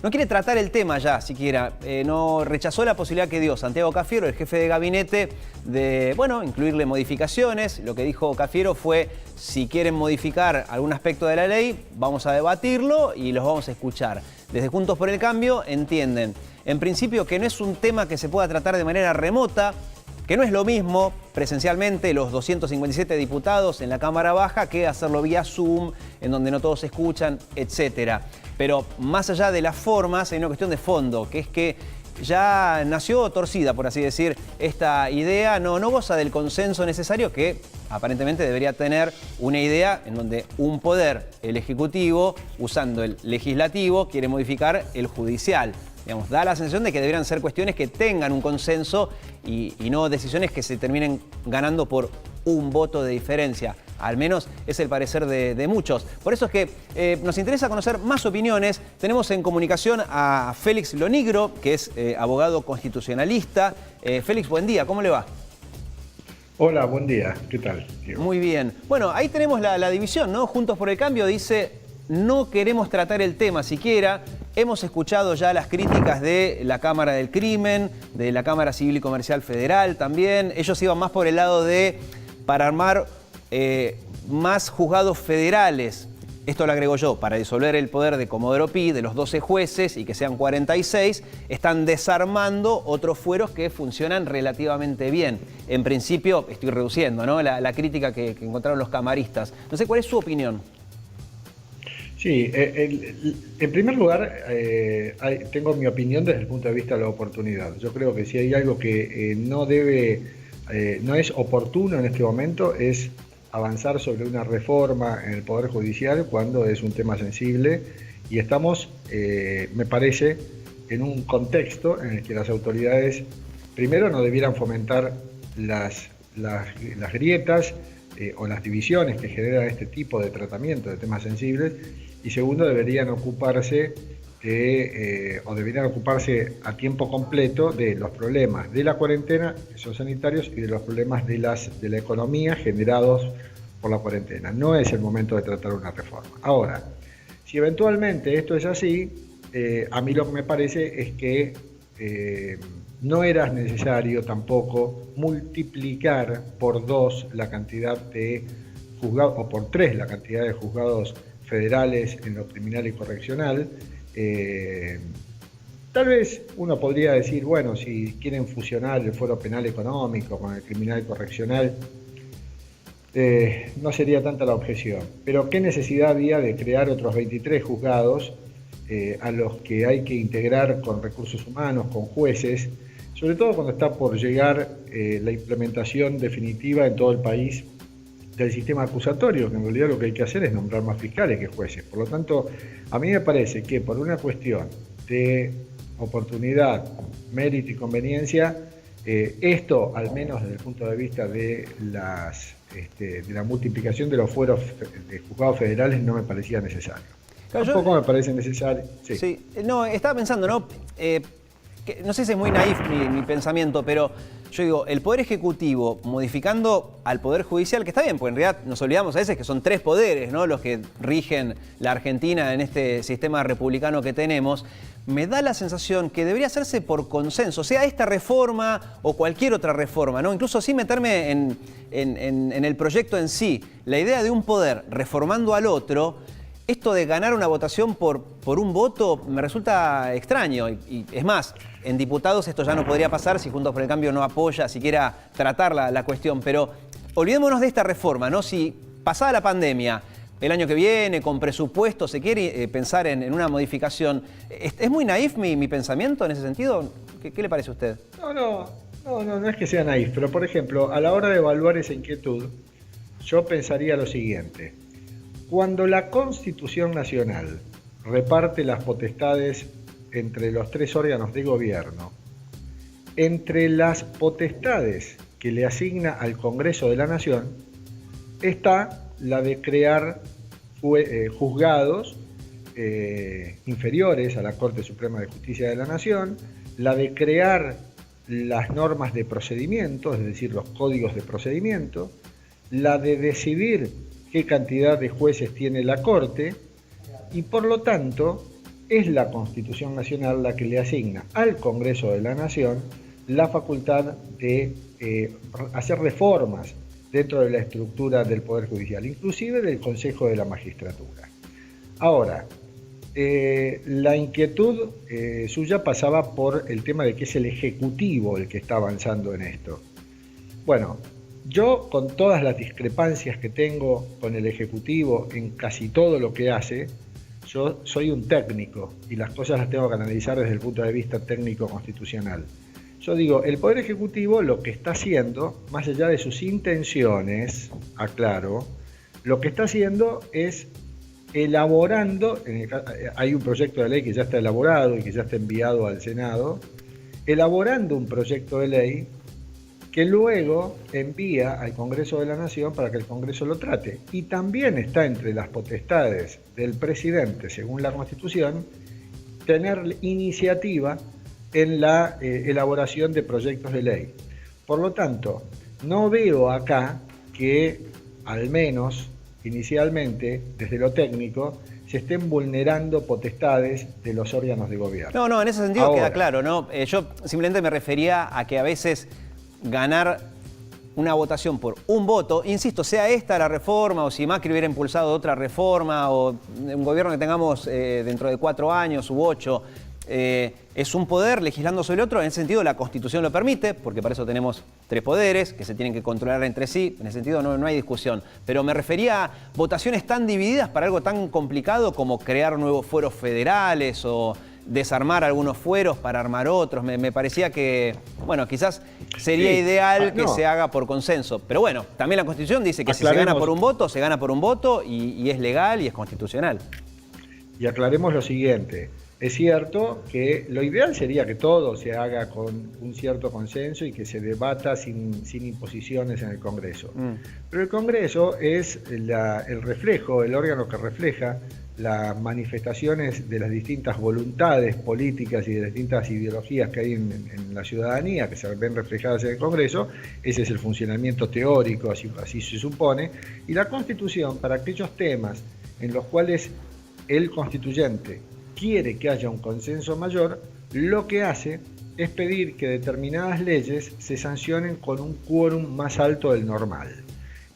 no quiere tratar el tema ya siquiera. No rechazó la posibilidad que dio Santiago Cafiero, el jefe de gabinete, de, bueno, incluirle modificaciones. Lo que dijo Cafiero fue, si quieren modificar algún aspecto de la ley, vamos a debatirlo y los vamos a escuchar. Desde Juntos por el Cambio entienden, en principio, que no es un tema que se pueda tratar de manera remota, que no es lo mismo presencialmente los 257 diputados en la Cámara Baja que hacerlo vía Zoom, en donde no todos se escuchan, etcétera. Pero más allá de las formas, hay una cuestión de fondo, que es que ya nació torcida, por así decir, esta idea, no goza del consenso necesario que aparentemente debería tener una idea en donde un poder, el Ejecutivo, usando el Legislativo, quiere modificar el Judicial. Digamos, da la sensación de que deberían ser cuestiones que tengan un consenso y no decisiones que se terminen ganando por un voto de diferencia. Al menos es el parecer de muchos. Por eso es que nos interesa conocer más opiniones. Tenemos en comunicación a Félix Lonigro, que es abogado constitucionalista. Félix, buen día, ¿cómo le va? Hola, buen día. ¿Qué tal, Diego? Muy bien. Bueno, ahí tenemos la división, ¿no? Juntos por el Cambio dice, no queremos tratar el tema siquiera. Hemos escuchado ya las críticas de la Cámara del Crimen, de la Cámara Civil y Comercial Federal también. Ellos iban más por el lado de, para armar más juzgados federales. Esto lo agrego yo, para disolver el poder de Comodoro Pi, de los 12 jueces y que sean 46, están desarmando otros fueros que funcionan relativamente bien. En principio, estoy reduciendo, ¿no?, la crítica que encontraron los camaristas. No sé, ¿cuál es su opinión? Sí, en primer lugar, tengo mi opinión desde el punto de vista de la oportunidad. Yo creo que si hay algo que no es oportuno en este momento, es avanzar sobre una reforma en el Poder Judicial cuando es un tema sensible y estamos, me parece, en un contexto en el que las autoridades, primero, no debieran fomentar las grietas o las divisiones que generan este tipo de tratamiento de temas sensibles, y segundo, deberían ocuparse a tiempo completo de los problemas de la cuarentena, que son sanitarios, y de los problemas de la economía generados por la cuarentena. No es el momento de tratar una reforma. Ahora, si eventualmente esto es así, a mí lo que me parece es que no era necesario tampoco multiplicar por 2 la cantidad de juzgados, o por 3 la cantidad de juzgados federales en lo criminal y correccional. Tal vez uno podría decir, bueno, si quieren fusionar el fuero penal económico con el criminal y correccional, no sería tanta la objeción. Pero ¿qué necesidad había de crear otros 23 juzgados a los que hay que integrar con recursos humanos, con jueces, sobre todo cuando está por llegar la implementación definitiva en todo el país del sistema acusatorio, que en realidad lo que hay que hacer es nombrar más fiscales que jueces? Por lo tanto, a mí me parece que por una cuestión de oportunidad, mérito y conveniencia, esto, al menos desde el punto de vista de la multiplicación de los fueros de juzgados federales, no me parecía necesario. Claro, tampoco me parece necesario. Sí, no, estaba pensando, ¿no? No sé si es muy naif mi pensamiento, pero yo digo, el Poder Ejecutivo modificando al Poder Judicial, que está bien, porque en realidad nos olvidamos a veces que son 3 poderes, ¿no?, los que rigen la Argentina en este sistema republicano que tenemos, me da la sensación que debería hacerse por consenso, sea esta reforma o cualquier otra reforma, ¿no? Incluso sin meterme en el proyecto en sí, la idea de un poder reformando al otro. Esto de ganar una votación por un voto me resulta extraño y es más, en diputados esto ya no podría pasar si Juntos por el Cambio no apoya siquiera tratar la cuestión, pero olvidémonos de esta reforma, ¿no? Si pasada la pandemia, el año que viene, con presupuesto, se quiere pensar en una modificación, ¿es muy naif mi pensamiento en ese sentido? ¿Qué le parece a usted? No es que sea naif, pero por ejemplo, a la hora de evaluar esa inquietud, yo pensaría lo siguiente. Cuando la Constitución Nacional reparte las potestades entre los 3 órganos de gobierno, entre las potestades que le asigna al Congreso de la Nación, está la de crear juzgados inferiores a la Corte Suprema de Justicia de la Nación, la de crear las normas de procedimiento, es decir, los códigos de procedimiento, la de decidir qué cantidad de jueces tiene la Corte, y por lo tanto es la Constitución Nacional la que le asigna al Congreso de la Nación la facultad de hacer reformas dentro de la estructura del Poder Judicial, inclusive del Consejo de la Magistratura. Ahora, la inquietud suya pasaba por el tema de que es el Ejecutivo el que está avanzando en esto. Bueno, yo con todas las discrepancias que tengo con el Ejecutivo en casi todo lo que hace, yo soy un técnico y las cosas las tengo que analizar desde el punto de vista técnico-constitucional. Yo digo, el Poder Ejecutivo lo que está haciendo, más allá de sus intenciones, aclaro, lo que está haciendo es elaborando, hay un proyecto de ley que ya está elaborado y que ya está enviado al Senado, elaborando un proyecto de ley que luego envía al Congreso de la Nación para que el Congreso lo trate. Y también está entre las potestades del presidente, según la Constitución, tener iniciativa en la elaboración de proyectos de ley. Por lo tanto, no veo acá que, al menos inicialmente, desde lo técnico, se estén vulnerando potestades de los órganos de gobierno. No, en ese sentido queda claro, ¿no? Yo simplemente me refería a que a veces ganar una votación por un voto, insisto, sea esta la reforma o si Macri hubiera impulsado otra reforma o un gobierno que tengamos dentro de 4 años u 8, es un poder legislando sobre otro. En ese sentido la Constitución lo permite, porque para eso tenemos 3 poderes que se tienen que controlar entre sí. En ese sentido no hay discusión. Pero me refería a votaciones tan divididas para algo tan complicado como crear nuevos fueros federales o desarmar algunos fueros para armar otros. Me parecía que, bueno, quizás sería ideal que se haga por consenso. Pero bueno, también la Constitución dice que si se gana por un voto, se gana por un voto y es legal y es constitucional. Y aclaremos lo siguiente. Es cierto que lo ideal sería que todo se haga con un cierto consenso y que se debata sin imposiciones en el Congreso. Pero el Congreso es el reflejo, el órgano que refleja las manifestaciones de las distintas voluntades políticas y de las distintas ideologías que hay en la ciudadanía, que se ven reflejadas en el Congreso. Ese es el funcionamiento teórico, así se supone. Y la Constitución, para aquellos temas en los cuales el constituyente quiere que haya un consenso mayor, lo que hace es pedir que determinadas leyes se sancionen con un quórum más alto del normal.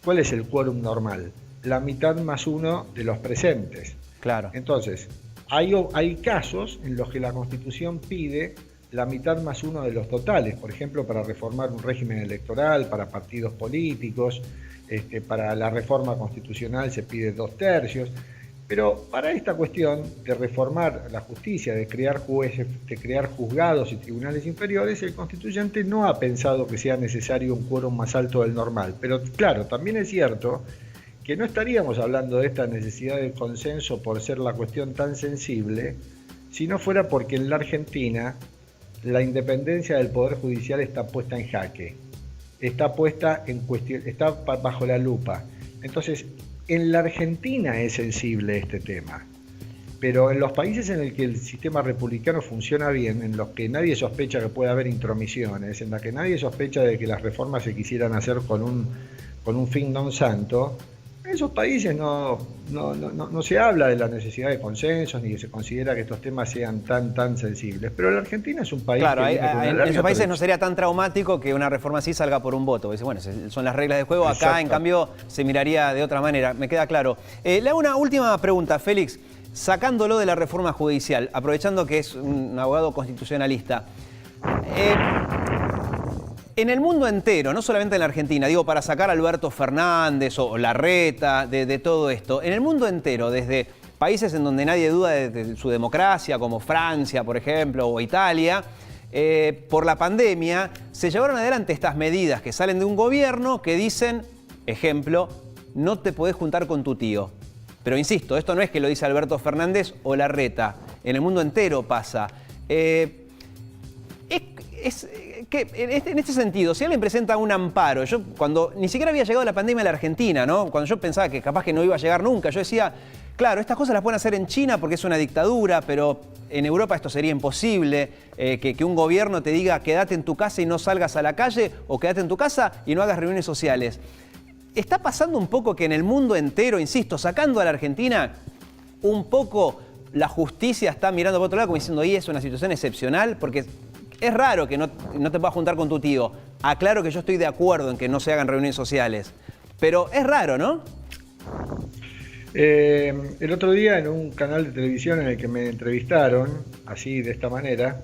¿Cuál es el quórum normal? La mitad más 1 de los presentes. Claro. Entonces, hay casos en los que la Constitución pide la mitad más 1 de los totales, por ejemplo, para reformar un régimen electoral, para partidos políticos, para la reforma constitucional se pide 2/3. Pero para esta cuestión de reformar la justicia, de crear jueces, de crear juzgados y tribunales inferiores, el constituyente no ha pensado que sea necesario un quórum más alto del normal. Pero claro, también es cierto que no estaríamos hablando de esta necesidad de consenso por ser la cuestión tan sensible, si no fuera porque en la Argentina la independencia del Poder Judicial está puesta en jaque, está puesta en cuestión, está bajo la lupa. Entonces, en la Argentina es sensible este tema, pero en los países en el que el sistema republicano funciona bien, en los que nadie sospecha que pueda haber intromisiones, en los que nadie sospecha de que las reformas se quisieran hacer con un fin non santo, en esos países no se habla de la necesidad de consensos ni que se considera que estos temas sean tan sensibles. Pero la Argentina es un país en esos países no sería tan traumático que una reforma así salga por un voto. Dice, bueno, son las reglas del juego. Acá, exacto, en cambio, se miraría de otra manera. Me queda claro. Le hago una última pregunta, Félix. Sacándolo de la reforma judicial, aprovechando que es un abogado constitucionalista. En el mundo entero, no solamente en la Argentina, digo, para sacar a Alberto Fernández o Larreta de todo esto, en el mundo entero, desde países en donde nadie duda de su democracia, como Francia, por ejemplo, o Italia, por la pandemia, se llevaron adelante estas medidas que salen de un gobierno que dicen, ejemplo, no te podés juntar con tu tío. Pero insisto, esto no es que lo dice Alberto Fernández o Larreta, en el mundo entero pasa. Que en este sentido, si alguien presenta un amparo, yo cuando ni siquiera había llegado la pandemia a la Argentina, ¿no? Cuando yo pensaba que capaz que no iba a llegar nunca, yo decía, claro, estas cosas las pueden hacer en China porque es una dictadura, pero en Europa esto sería imposible, que un gobierno te diga quédate en tu casa y no salgas a la calle, o quédate en tu casa y no hagas reuniones sociales. Está pasando un poco que en el mundo entero, insisto, sacando a la Argentina, un poco la justicia está mirando por otro lado como diciendo, y es una situación excepcional? Porque es raro que no te puedas juntar con tu tío. Aclaro que yo estoy de acuerdo en que no se hagan reuniones sociales, pero es raro, ¿no? El otro día en un canal de televisión en el que me entrevistaron, así de esta manera,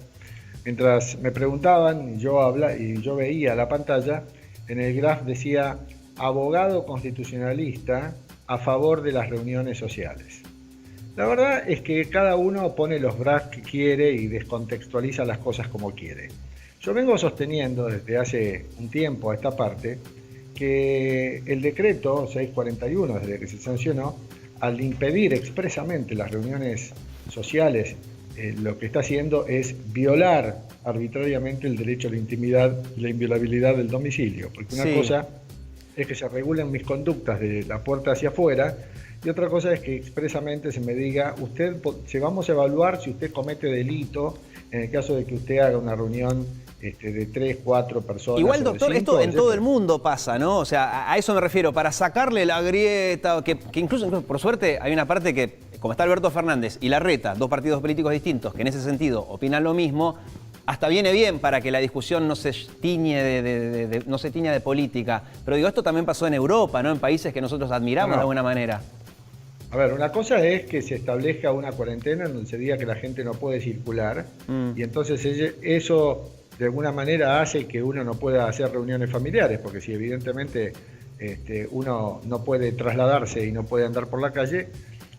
mientras me preguntaban y yo veía la pantalla, en el graph decía abogado constitucionalista a favor de las reuniones sociales. La verdad es que cada uno pone los graphs que quiere y descontextualiza las cosas como quiere. Yo vengo sosteniendo desde hace un tiempo a esta parte que el decreto 641, desde que se sancionó, al impedir expresamente las reuniones sociales, lo que está haciendo es violar arbitrariamente el derecho a la intimidad y la inviolabilidad del domicilio. Porque una cosa es que se regulen mis conductas de la puerta hacia afuera y otra cosa es que expresamente se me diga, vamos a evaluar si usted comete delito en el caso de que usted haga una reunión de 3, 4 personas. Igual, doctor, esto en todo el mundo pasa, ¿no? O sea, a eso me refiero, para sacarle la grieta, que incluso, por suerte, hay una parte que, como está Alberto Fernández y Larreta, dos partidos políticos distintos, que en ese sentido opinan lo mismo, hasta viene bien para que la discusión no se tiñe de política. Pero digo, esto también pasó en Europa, ¿no? En países que nosotros admiramos de alguna manera. A ver, una cosa es que se establezca una cuarentena en donde se diga que la gente no puede circular y entonces eso de alguna manera hace que uno no pueda hacer reuniones familiares, porque si evidentemente uno no puede trasladarse y no puede andar por la calle,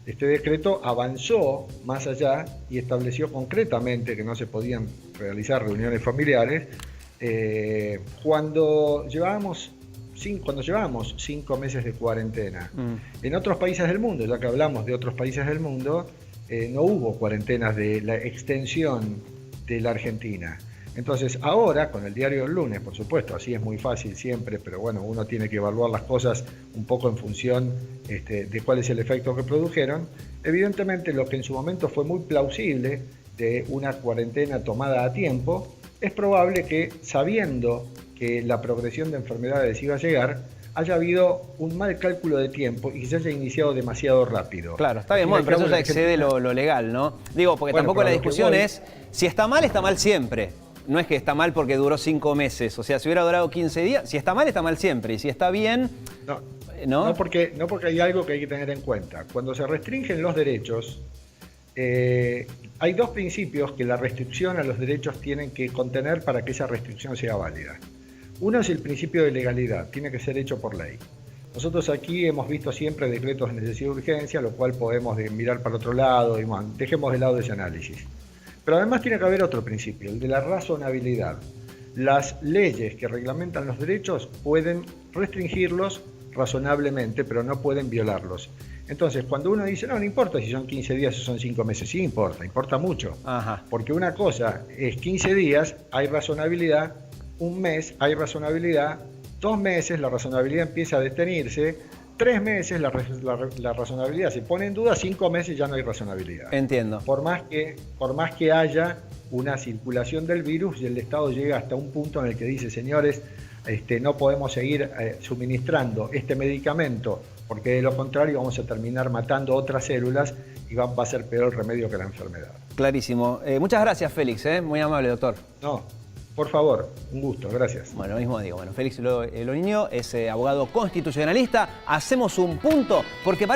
este decreto avanzó más allá y estableció concretamente que no se podían realizar reuniones familiares cuando llevábamos 5 meses de cuarentena. En otros países del mundo, ya que hablamos de otros países del mundo, no hubo cuarentenas de la extensión de la Argentina. Entonces ahora, con el diario del lunes, por supuesto, así es muy fácil siempre, pero bueno, uno tiene que evaluar las cosas un poco en función de cuál es el efecto que produjeron. Evidentemente lo que en su momento fue muy plausible de una cuarentena tomada a tiempo, es probable que, sabiendo que la progresión de enfermedades iba a llegar, haya habido un mal cálculo de tiempo y que se haya iniciado demasiado rápido. Claro, está bien, pero eso ya excede lo legal, ¿no? Digo, porque tampoco la discusión es, si está mal siempre. No es que está mal porque duró 5 meses. O sea, si hubiera durado 15 días, si está mal siempre. Y si está bien, no porque hay algo que hay que tener en cuenta. Cuando se restringen los derechos, hay dos principios que la restricción a los derechos tienen que contener para que esa restricción sea válida. Uno es el principio de legalidad, tiene que ser hecho por ley. Nosotros aquí hemos visto siempre decretos de necesidad de urgencia, lo cual podemos mirar para otro lado y dejemos de lado ese análisis. Pero además tiene que haber otro principio, el de la razonabilidad. Las leyes que reglamentan los derechos pueden restringirlos razonablemente, pero no pueden violarlos. Entonces, cuando uno dice, no importa si son 15 días o son 5 meses, sí importa mucho. Porque una cosa es 15 días, hay razonabilidad, un mes, hay razonabilidad, 2 meses, la razonabilidad empieza a detenerse, 3 meses, la razonabilidad se pone en duda, 5 meses ya no hay razonabilidad. Entiendo. Por más que haya una circulación del virus y el Estado llega hasta un punto en el que dice, señores, no podemos seguir suministrando este medicamento porque de lo contrario vamos a terminar matando otras células y va a ser peor el remedio que la enfermedad. Clarísimo. Muchas gracias, Félix, muy amable, doctor. No, por favor, un gusto, gracias. Bueno, lo mismo digo. Bueno, Félix Loniño es abogado constitucionalista. Hacemos un punto porque parece